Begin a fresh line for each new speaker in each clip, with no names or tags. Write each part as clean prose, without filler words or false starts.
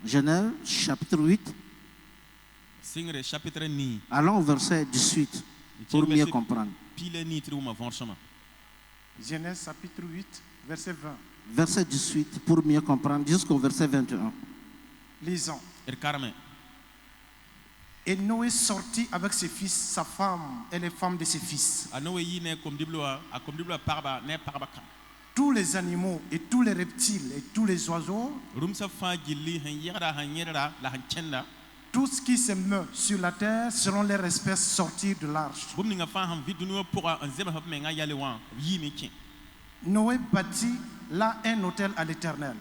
Genèse chapitre 8. Allons au verset 18 pour mieux comprendre.
Genèse chapitre 8, verset 20.
Verset 18 pour mieux comprendre jusqu'au verset 21.
Lisons. Et Noé sortit avec ses fils, sa femme et les femmes de ses fils. Tous les animaux et tous les reptiles et tous les oiseaux, tout ce qui se meut sur la terre selon leur espèce sortir de l'arche. Noé bâtit là un autel à l'Éternel.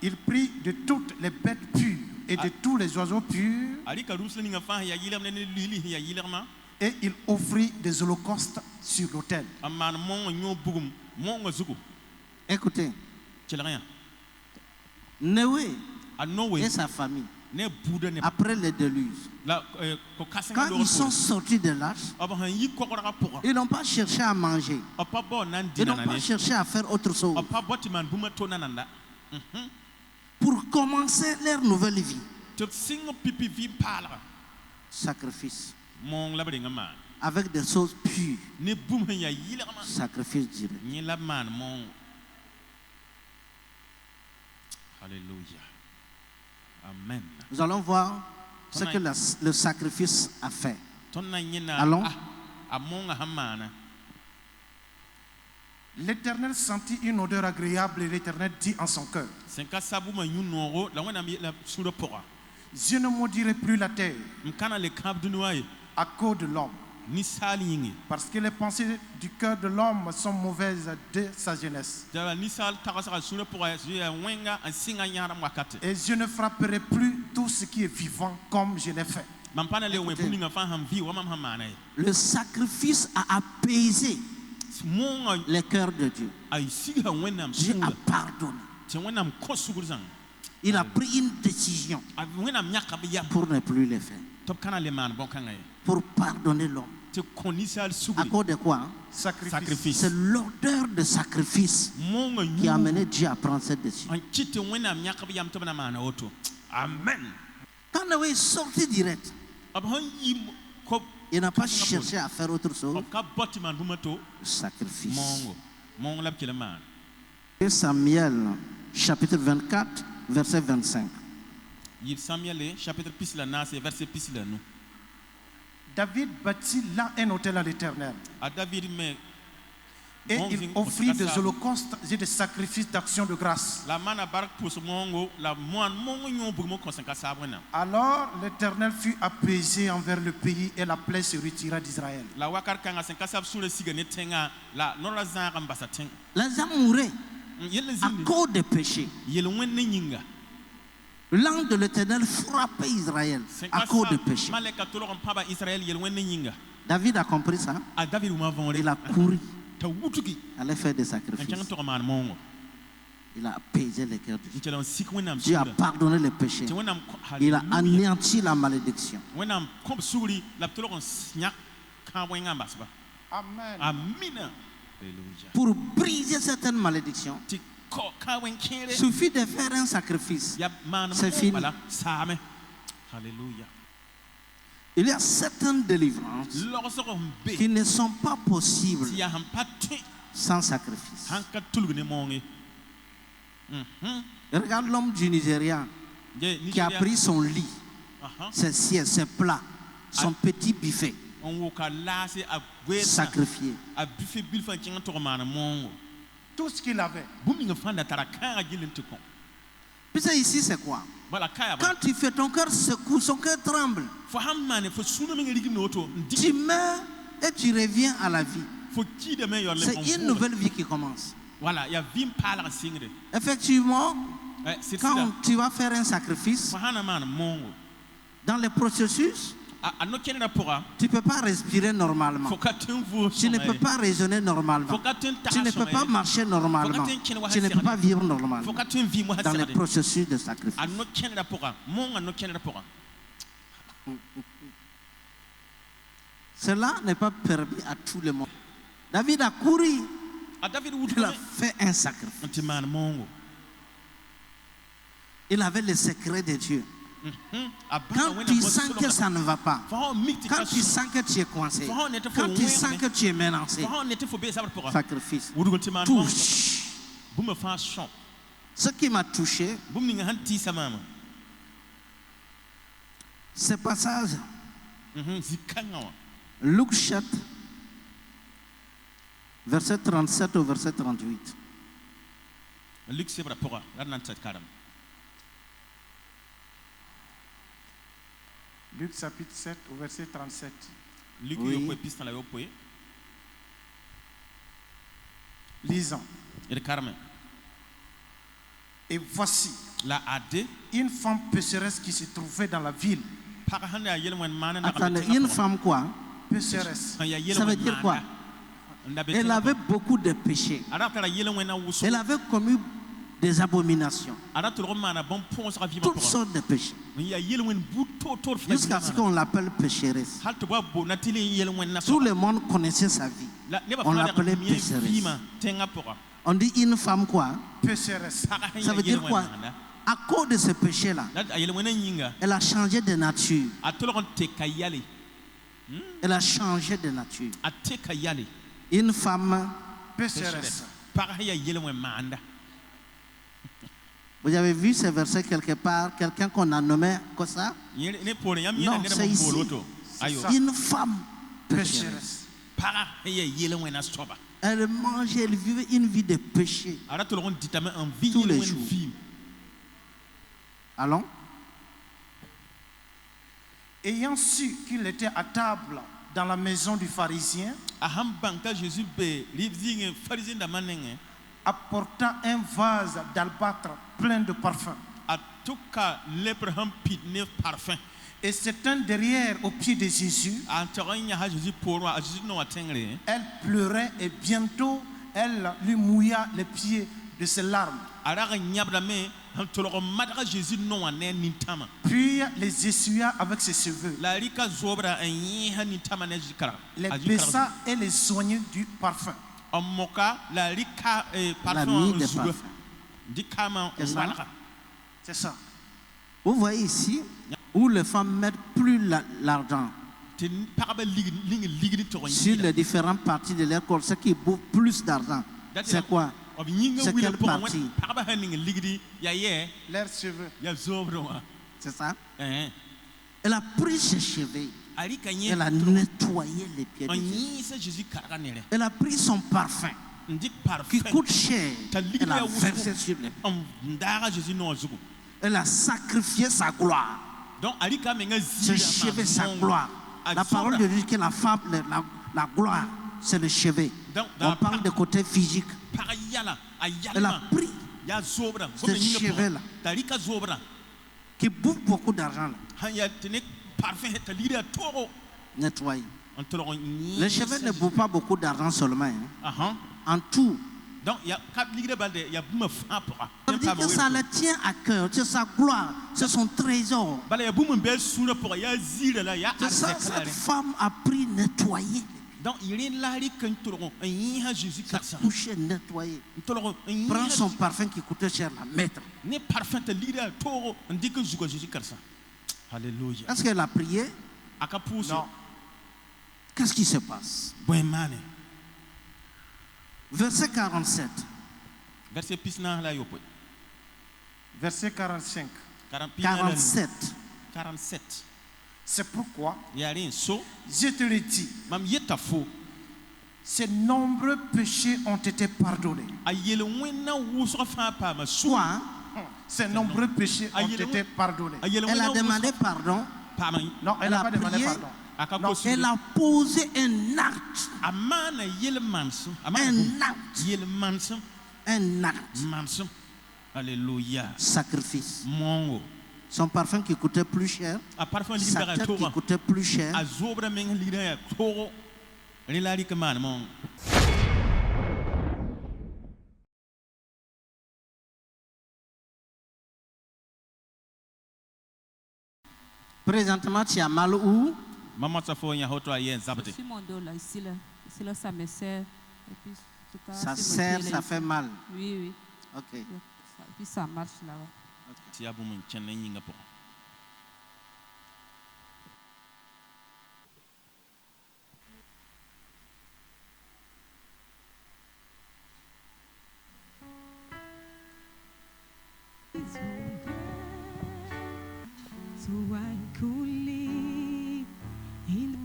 Il prit de toutes les bêtes pures et de tous les oiseaux purs et il offrit des holocaustes sur l'autel.
Écoutez, Noé et sa famille, après le déluge, quand ils sont sortis de l'arche, ils n'ont pas cherché à manger, ils n'ont pas cherché à faire autre chose pour commencer leur nouvelle vie. Sacrifice avec des choses pures, sacrifice direct.
Alléluia. Amen.
Nous allons voir ce que le sacrifice a fait. Allons.
L'Éternel sentit une odeur agréable et l'Éternel dit en son cœur: je ne maudirai plus la terre à cause de l'homme, parce que les pensées du cœur de l'homme sont mauvaises dès sa jeunesse. Et je ne frapperai plus tout ce qui est vivant comme je l'ai fait.
Le sacrifice a apaisé le cœur de Dieu. Dieu a pardonné. Il a pris une décision pour ne plus le faire, pour pardonner l'homme. À cause de quoi?
Sacrifice.
C'est l'odeur de sacrifice qui a amené Dieu à prendre cette décision.
Amen.
Quand Noé est sorti direct, il n'a pas cherché à faire autre chose. Sacrifice. Et Samuel, chapitre 24, verset 25.
David bâtit là un autel à l'Éternel. Et il offrit des holocaustes et des sacrifices d'action de grâce. Alors l'Éternel fut apaisé envers le pays et la plaie se retira d'Israël.
Les gens mouraient à cause des péchés. L'ange de l'Éternel frappait Israël à cause de péché. David a compris ça. Il a couru. Il allait faire des sacrifices. Il a apaisé les cœurs de Dieu. Dieu a pardonné les péchés. Il a anéanti la malédiction.
Amen.
Pour briser certaines malédictions, il suffit de faire un sacrifice. C'est fini.
Alléluia.
Il y a certaines délivrances qui ne sont pas possibles sans sacrifice. Regarde l'homme du Nigeria qui a pris son lit, ses sièges, ses plats, son petit buffet, sacrifié.
Tout ce qu'il avait.
Puis ça ici, c'est quoi? Quand tu fais ton cœur secoue, son cœur tremble. Tu meurs et tu reviens à la vie. C'est une nouvelle vie qui commence. Effectivement, quand tu vas faire un sacrifice, dans le processus, tu ne peux pas respirer normalement. Tu ne peux pas raisonner normalement. Tu ne peux pas marcher normalement. Tu ne peux pas vivre normalement dans le processus de sacrifice. Cela n'est pas permis à tout le monde. David a couru. Il a fait un sacrifice. Il avait le secret de Dieu. Quand tu sens que ça ne va pas, quand tu sens que tu es coincé, quand tu sens que tu es menacé, sacrifice, touche. Ce qui m'a touché, ce passage, Luc 7, verset 37 au verset 38.
Luc chapitre 7 au verset 37.
Oui.
Lisons. Et voici une femme pécheresse qui se trouvait dans la ville.
Attendez, une femme quoi?
Pécheresse.
Ça veut dire quoi? Elle avait beaucoup de péchés. Elle avait commis des abominations. Toutes sortes de péchés. Jusqu'à ce qu'on l'appelle pécheresse. Tout le monde connaissait sa vie. On l'appelait pécheresse. On dit une femme quoi?
Pécheresse.
Ça veut dire quoi? À cause de ce péché-là, elle a changé de nature. Elle a changé de nature. Une femme
pécheresse.
Vous avez vu ce verset quelque part, quelqu'un qu'on a nommé comme ça? Non, c'est ici. Une femme pécheresse. Elle mangeait, elle vivait une vie de péché tous les jours. Allons?
Ayant su qu'il était à table dans la maison du pharisien, apporta un vase d'albâtre plein de parfums. Et s'étant derrière au pied de Jésus, elle pleurait et bientôt elle lui mouilla les pieds de ses larmes. Puis les essuya avec ses cheveux, les baissa et les soigna du parfum.
La nuit des parfums.
C'est ça.
Vous voyez ici où les femmes mettent plus l'argent sur les différentes parties de leur corps, ce qui bouffe plus d'argent. C'est quoi? C'est quelle partie?
Leurs cheveux.
C'est ça? Elle a pris ses cheveux. Elle a nettoyé les pieds de Jésus. Elle a pris son parfum qui coûte cher. Elle a versé sur les pieds. Elle a sacrifié sa gloire. Ses cheveux, sa gloire. La parole de Dieu dit que la femme, la gloire, c'est le cheveu. On parle de côté physique. Elle a pris ces cheveux-là qui bouffent beaucoup d'argent. Nettoyer. Les cheveux ne bouffent pas beaucoup d'argent seulement. En tout. Ça veut dire que ça le tient à cœur. C'est sa gloire. C'est son trésor. C'est ça, cette femme a pris nettoyer. Ça touché, nettoyer. Prends son parfum qui coûtait cher, la mettre.
Alléluia.
Est-ce qu'elle a prié?
Non.
Qu'est-ce qui se passe? Verset 47.
Verset 45.
47.
C'est pourquoi je te le dis, ces nombreux péchés ont été pardonnés.
Quoi?
Ses nombreux péchés ont été pardonnés.
Elle a demandé pardon.
Non, elle n'a pas demandé pardon.
Non, elle a posé un acte. Un acte.
Alléluia.
Sacrifice. Son parfum qui coûtait plus cher. Sa tête qui coûtait plus cher. Présentement, tu as mal où?
Sur mon dos là, ici là, ça me serre. Et puis, en tout cas,
ça serre, ça fait mal.
Oui, oui.
Ok.
Et puis ça marche là.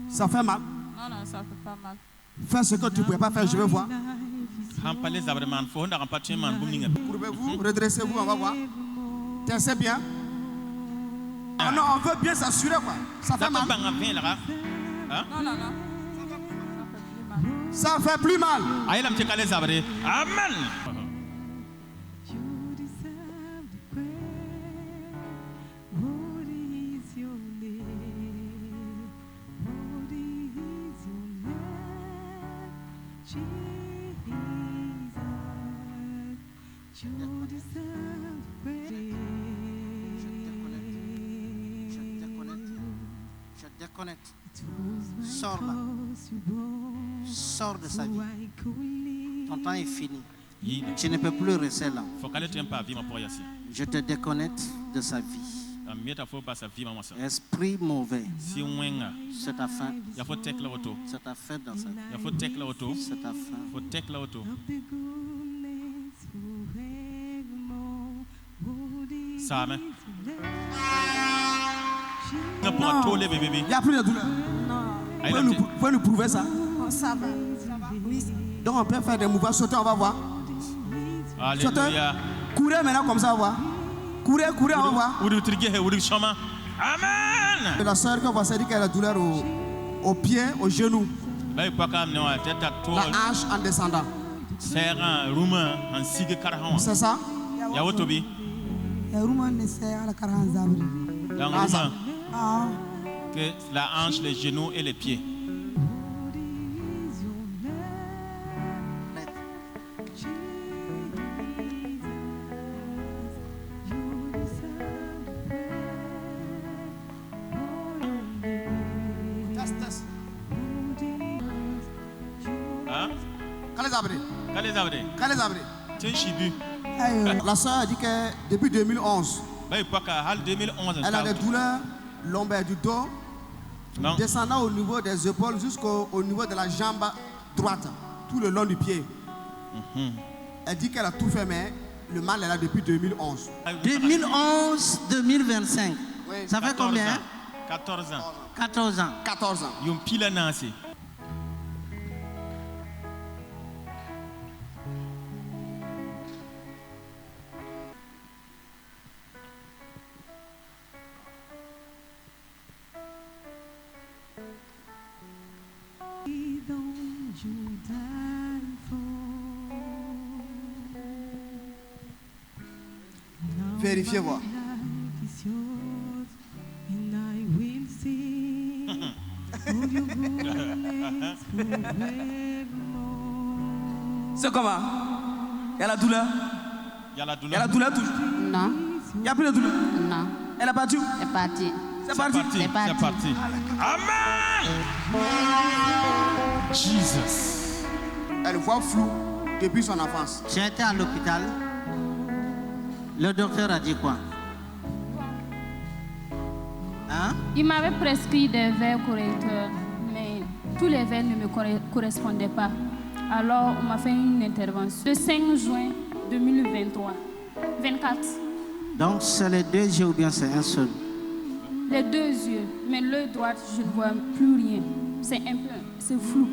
Ça fait mal.
Non, non, ça fait pas mal.
Fais ce que tu ne pouvais pas faire, je vais voir. Courbez-vous, redressez-vous, on va voir. C'est bien. Oh non, on veut bien s'assurer quoi. Ça fait mal.
Non, non, non.
Ça fait plus mal.
Amen.
Déconnecte. Sors là. Sors de sa vie. Ton temps est fini. Tu ne peux plus rester là. Je te déconnecte de sa vie. Esprit mauvais. C'est ta fin. C'est ta fin dans sa vie. C'est ta fin.
Non. Il n'y a plus de douleur.
Non.
Vous pouvez nous prouver ça?
Oh, ça va. Oui.
Donc on peut faire des mouvements, sauter, on va voir. Sauter. Courez maintenant comme ça, on va voir. Courez, on va voir.
Amen.
La soeur qu'on va se dire qu'elle a douleur au pied, au genou. La hanche en descendant. C'est ça?
Que la hanche, les genoux et les pieds. Hein?
La soeur a dit que depuis 2011, elle a des douleurs lombaires du dos, descendant au niveau des épaules jusqu'au niveau de la jambe droite, tout le long du pied. Elle dit qu'elle a tout fait, mais le mal est là depuis 2011.
2011-2025.
Oui.
Ça fait combien?
14 ans.
14 ans.
14 ans.
Yon pile nansi.
Vérifiez voir.
C'est comment? Il y a la douleur?
Il y a la douleur.
Il y a la douleur toujours?
Non.
Il n'y a plus de douleur?
Non.
Elle est partie?
C'est parti.
C'est parti?
C'est parti. Amen. Jesus.
Elle voit flou depuis son enfance.
Tu étais à l'hôpital. Le docteur a dit quoi? Hein?
Il m'avait prescrit des verres correcteurs, mais tous les verres ne me correspondaient pas. Alors, on m'a fait une intervention. Le 5 juin 2023. 24.
Donc, c'est les deux yeux ou bien c'est un seul?
Les deux yeux, mais l'œil droit, je ne vois plus rien. C'est un peu, c'est flou.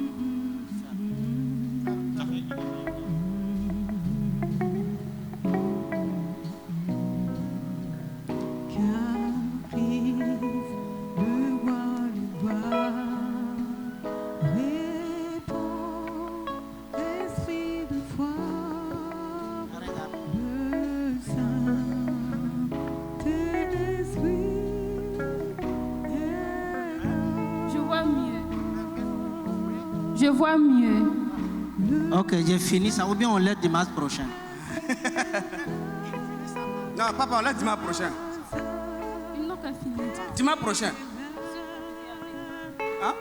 vois mieux. Je vois mieux.
Ok, j'ai fini ça. Ou bien on l'aide dimanche prochain.
Non, papa, on l'aide dimanche prochain.
Ils n'ont qu'à finir.
Dimanche prochain.
Hein?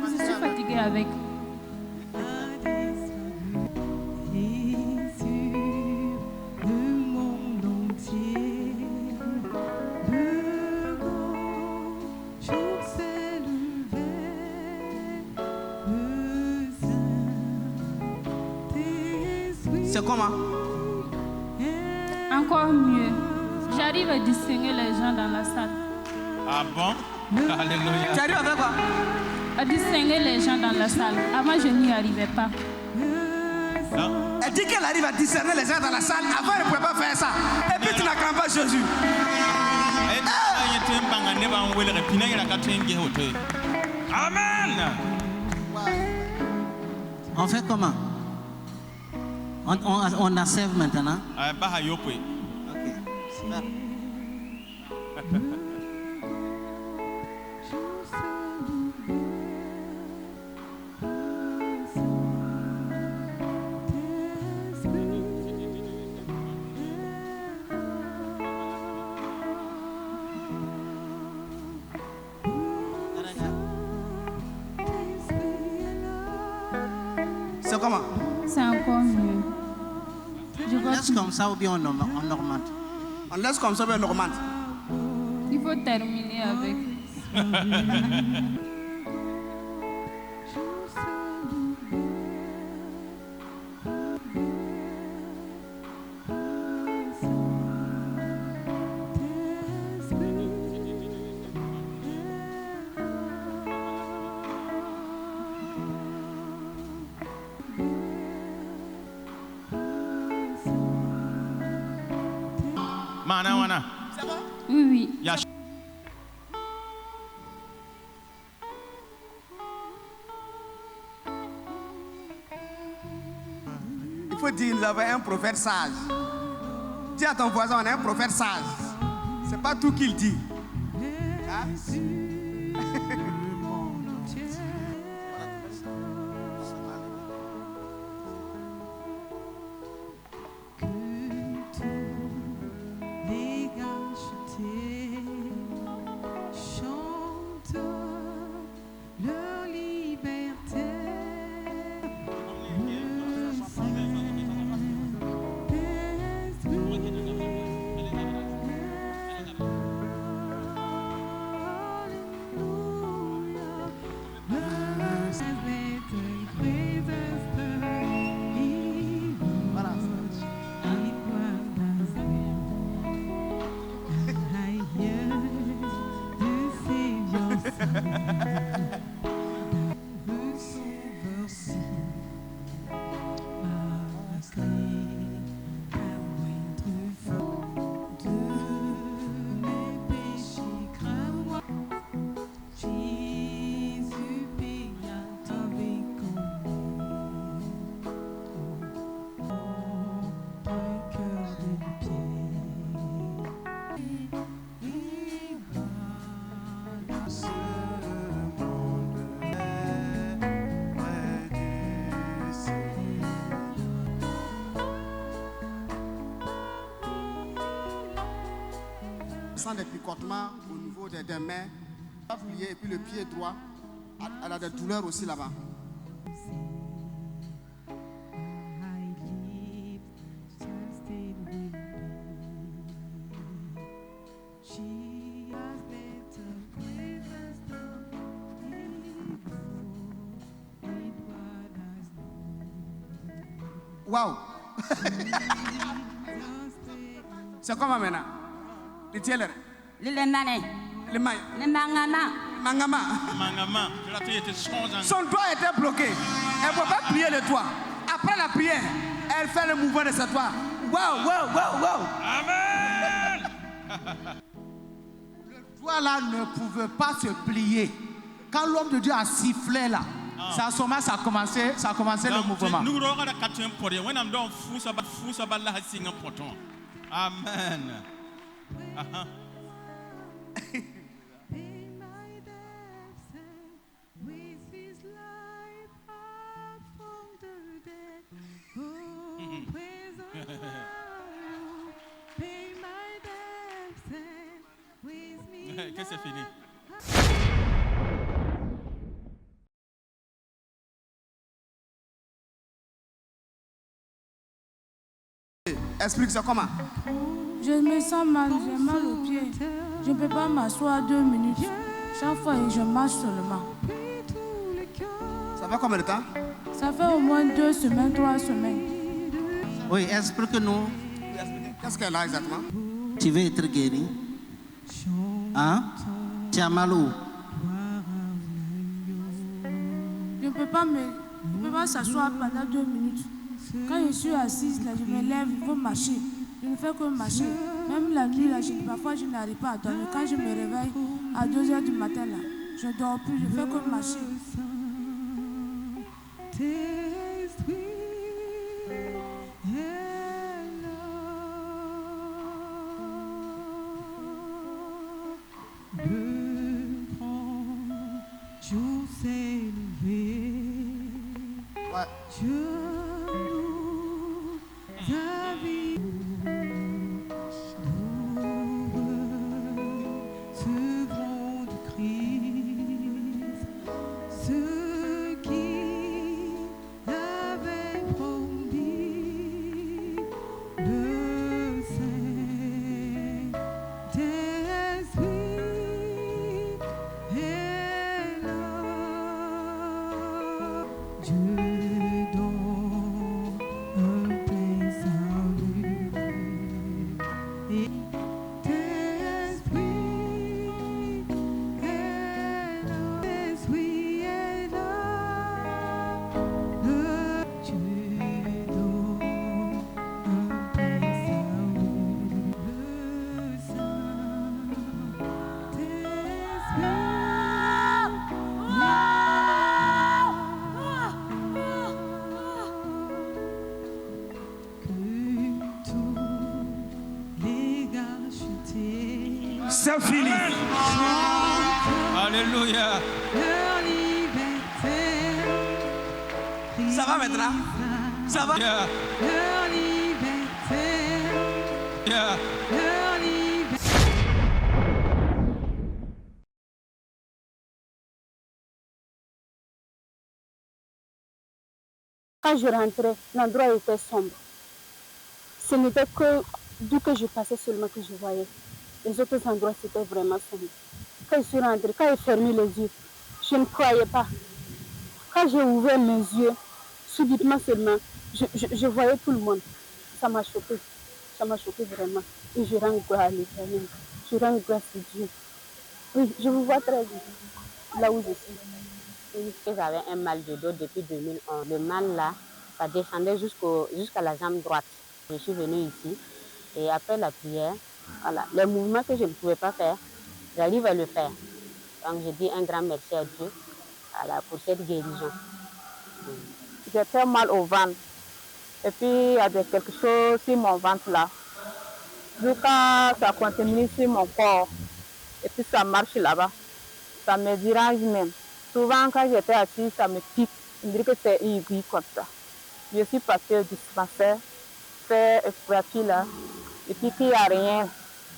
Je suis fatiguée avec.
C'est comment?
Encore mieux. J'arrive à distinguer les gens dans la salle.
Ah bon? Alléluia.
Tu arrives à faire quoi?
À distinguer les gens dans la salle. Avant, je n'y arrivais pas.
Non.
Elle dit qu'elle arrive à discerner les gens dans la salle. Avant, elle ne pouvait pas faire ça. Et puis tu n'acclams pas Jésus.
Amen.
On fait comment? On assève maintenant.
Ok.
Super.
C'est comment?
C'est encore mieux.
On laisse comme ça ou bien on augmente?
On laisse comme ça ou bien on augmente?
Il faut terminer avec.
Mana.
C'est bon?
Oui.
Il faut dire nous avons un prophète sage. Dis à ton voisin, on a un prophète sage. C'est pas tout qu'il dit. Hein? Des picotements au niveau des mains, plier et puis le pied droit, elle a des douleurs aussi là-bas. Waouh! C'est comment maintenant? Son doigt était bloqué. Elle ne peut pas plier le doigt. Après la prière, elle fait le mouvement de ce doigt. Waouh!
Amen.
Le doigt là ne pouvait pas se plier. Quand l'homme de Dieu a sifflé là, ça a commencé le mouvement.
Amen. que c'est fini.
Explique ça comment?
Je me sens mal, j'ai mal aux pieds. Je ne peux pas m'asseoir 2 minutes. Chaque fois, je marche seulement.
Ça fait combien de temps?
Ça fait au moins 2 semaines, 3 semaines.
Oui, explique-nous.
Qu'est-ce qu'elle a exactement?
Tu veux être guéri? Hein? Tu as mal où?
Je ne peux pas s'asseoir pendant 2 minutes. Quand je suis assise, là, je me lève, il faut marcher. Je ne fais que marcher. Même la nuit, là, parfois, je n'arrive pas à dormir. Quand je me réveille à 2 h du matin, là, je ne dors plus, je fais que marcher.
C'est fini.
Alléluia.
Ça va maintenant? Ça va?
Yeah. Yeah.
Quand je rentrais, l'endroit était sombre. Ce n'était que d'où que je passais seulement que je voyais. Les autres endroits, c'était vraiment sombre. Quand je suis rentrée, quand j'ai fermé les yeux, je ne croyais pas. Quand j'ai ouvert mes yeux, subitement seulement, je voyais tout le monde. Ça m'a choqué. Ça m'a choqué vraiment. Et je rends gloire à l'Éternel. Je rends grâce à Dieu. Oui, je vous vois très bien, là où je suis.
J'avais un mal de dos depuis 2011. Le mal là, ça descendait jusqu'à la jambe droite. Je suis venue ici et après la prière, voilà, les mouvements que je ne pouvais pas faire, j'arrive à le faire. Donc je dis un grand merci à Dieu, voilà, pour cette guérison.
J'ai très mal au ventre. Et puis il y a quelque chose sur mon ventre là. Quand ça continue sur mon corps, et puis ça marche là-bas, ça me dérange même. Souvent, quand j'étais assise, ça me pique. On dirait que c'est aiguille comme ça. Je suis passée au dispensaire, faire exploiter là. Et puis, qu'il n'y a rien.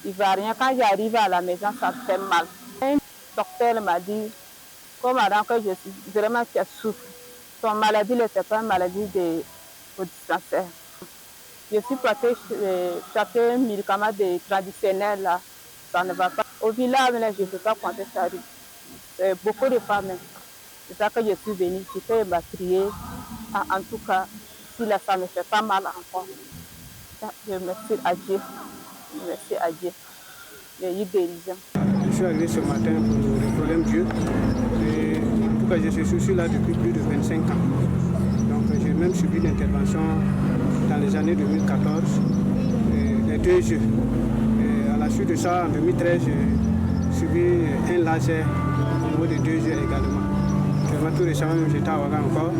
Il n'y a rien. Quand j'arrive à la maison, ça me fait mal. Un docteur m'a dit, comme madame, que je suis vraiment qui souffre. Son maladie, ce n'est pas une maladie au dispensaire. Je suis passée chaque médicament traditionnel là. Ça ne va pas. Au village, je ne peux pas compter ça arrive. Beaucoup de femmes. C'est ça que je suis venue. Je fais ma prière. En tout cas, si là, ça ne fait pas mal encore. Je remercie à Dieu. Merci à Dieu. Il y a eu guérison.
Je suis arrivé ce matin pour le problème Dieu. Et en tout cas, je suis là depuis plus de 25 ans. Donc, j'ai même subi l'intervention dans les années 2014, les 2 yeux. Et à la suite de ça, en 2013, j'ai subi un laser au niveau des 2 yeux également. Tout récemment, j'étais à Ouaga encore,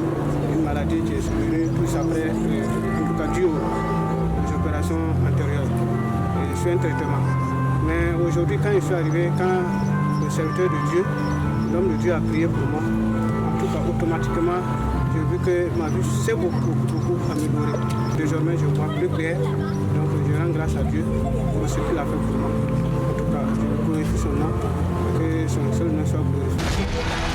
une maladie qui est survenue plus après, en tout cas due aux opérations antérieures. Et je suis un traitement. Mais aujourd'hui, quand je suis arrivé, quand le serviteur de Dieu, l'homme de Dieu a prié pour moi, en tout cas automatiquement, j'ai vu que ma vie s'est beaucoup améliorée. Désormais, je vois plus clair, donc je rends grâce à Dieu pour ce qu'il a fait pour moi. En tout cas, je glorifie son nom. que son seul nom soit glorifié.